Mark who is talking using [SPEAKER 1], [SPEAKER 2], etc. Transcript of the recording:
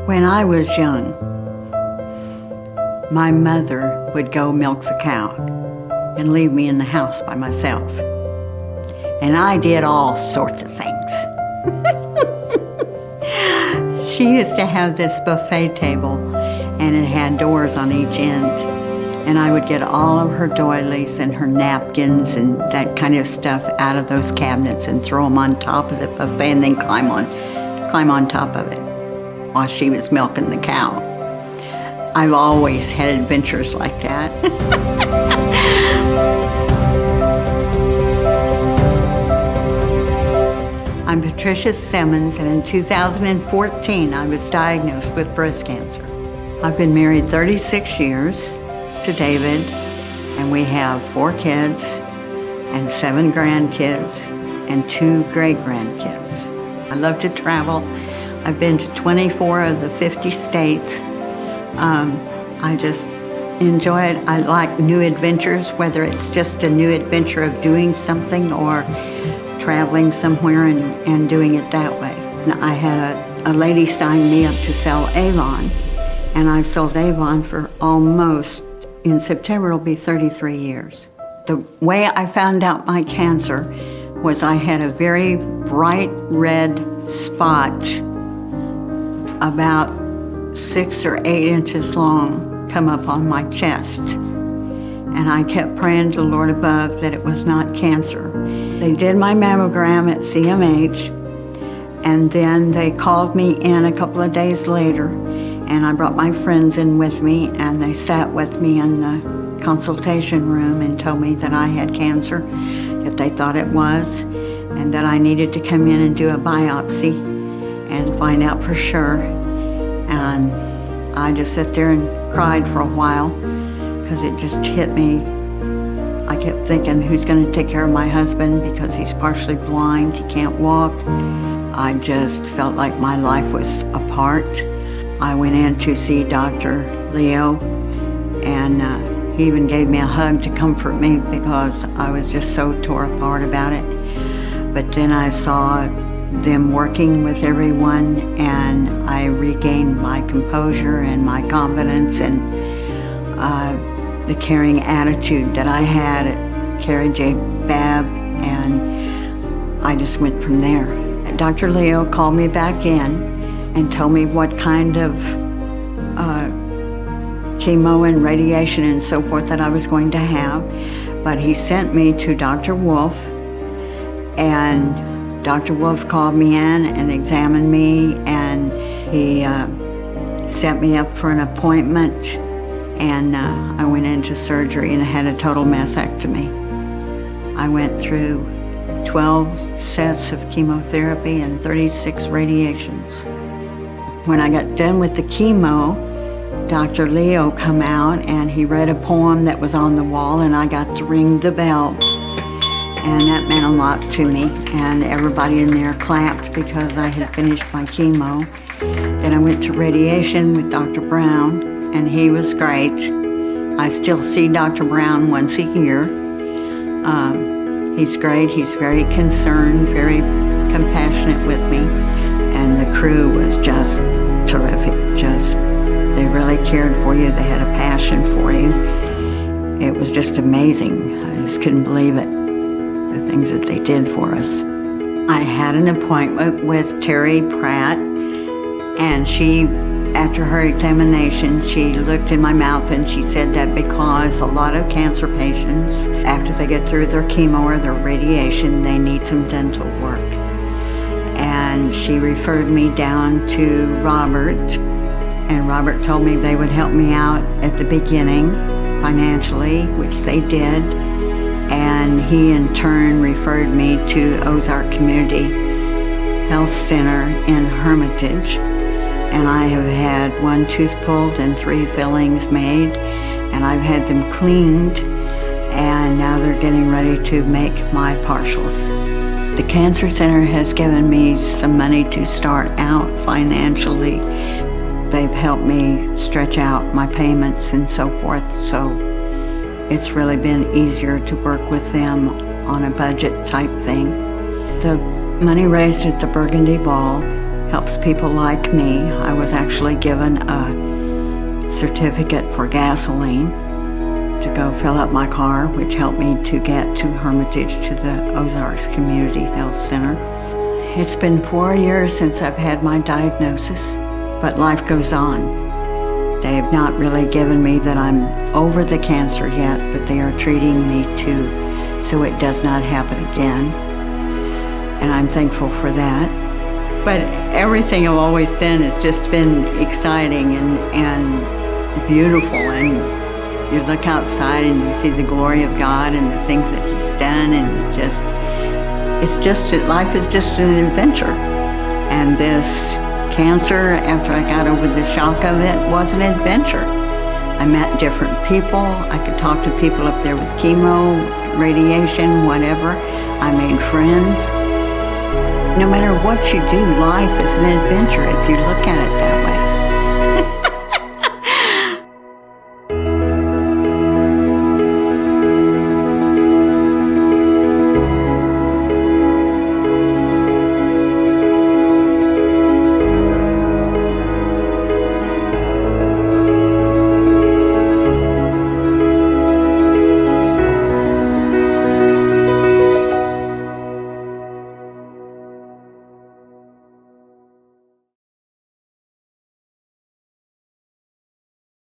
[SPEAKER 1] When I was young, my mother would go milk the cow and leave me in the house by myself. And I did all sorts of things. She used to have this buffet table, and it had doors on each end. And I would get all of her doilies and her napkins and that kind of stuff out of those cabinets and throw them on top of the buffet and then climb on top of it while she was milking the cow. I've always had adventures like that. I'm Patricia Simmons, and in 2014, I was diagnosed with breast cancer. I've been married 36 years to David, and we have 4 kids and 7 grandkids and 2 great-grandkids. I love to travel. I've been to 24 of the 50 states. I just enjoy it. I like new adventures, whether it's just a new adventure of doing something or traveling somewhere and doing it that way. And I had a lady sign me up to sell Avon, and I've sold Avon for almost, in September it'll be 33 years. The way I found out my cancer was I had a very bright red spot about 6 or 8 inches long come up on my chest. And I kept praying to the Lord above that it was not cancer. They did my mammogram at CMH, and then they called me in a couple of days later, and I brought my friends in with me, and they sat with me in the consultation room and told me that I had cancer, that they thought it was, and that I needed to come in and do a biopsy and find out for sure. And I just sat there and cried for a while because it just hit me. I kept thinking, who's going to take care of my husband because he's partially blind, he can't walk. I just felt like my life was apart. I went in to see Dr. Leo, and he even gave me a hug to comfort me because I was just so tore apart about it. But then I saw them working with everyone, and I regained my composure and my confidence and the caring attitude that I had at Carrie J, Babb, and I just went from there. Dr. Leo called me back in and told me what kind of chemo and radiation and so forth that I was going to have, but he sent me to Dr. Wolf, and Dr. Wolf called me in and examined me, and he set me up for an appointment, and I went into surgery and had a total mastectomy. I went through 12 sets of chemotherapy and 36 radiations. When I got done with the chemo, Dr. Leo come out and he read a poem that was on the wall, and I got to ring the bell. And that meant a lot to me, and everybody in there clapped because I had finished my chemo. Then I went to radiation with Dr. Brown, and he was great. I still see Dr. Brown once a year. He's great. He's very concerned, very compassionate with me, and the crew was just terrific. They really cared for you. They had a passion for you. It was just amazing. I just couldn't believe it, the things that they did for us. I had an appointment with Terry Pratt, and she, after her examination, she looked in my mouth and she said that because a lot of cancer patients, after they get through their chemo or their radiation, they need some dental work. And she referred me down to Robert, and Robert told me they would help me out at the beginning financially, which they did. And he in turn referred me to Ozark Community Health Center in Hermitage. And I have had 1 tooth pulled and 3 fillings made, and I've had them cleaned, and now they're getting ready to make my partials. The Cancer Center has given me some money to start out financially. They've helped me stretch out my payments and so forth, so it's really been easier to work with them on a budget type thing. The money raised at the Burgundy Ball helps people like me. I was actually given a certificate for gasoline to go fill up my car, which helped me to get to Hermitage to the Ozarks Community Health Center. It's been 4 years since I've had my diagnosis, but life goes on. They have not really given me that I'm over the cancer yet, but they are treating me so it does not happen again. And I'm thankful for that. But everything I've always done has just been exciting and beautiful. And you look outside and you see the glory of God and the things that He's done, and life is just an adventure. And this cancer, after I got over the shock of it, was an adventure. I met different people. I could talk to people up there with chemo, radiation, whatever. I made friends. No matter what you do, life is an adventure if you look at it that way.